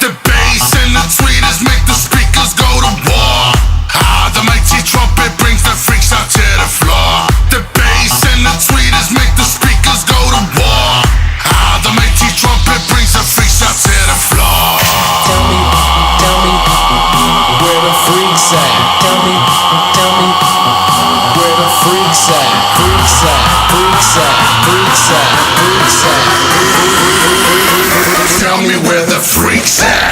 The bass and the tweeters make the speakers go to war. Ah, the mighty trumpet brings the freaks out to the floor. The bass and the tweeters make the speakers go to war. Ah, the mighty trumpet brings the freaks out to the floor. Tell me, where the freaks at? Tell me, where the freaks at? Freaks at, freaks at, freaks at, freaks at. Tell me where the freaks at.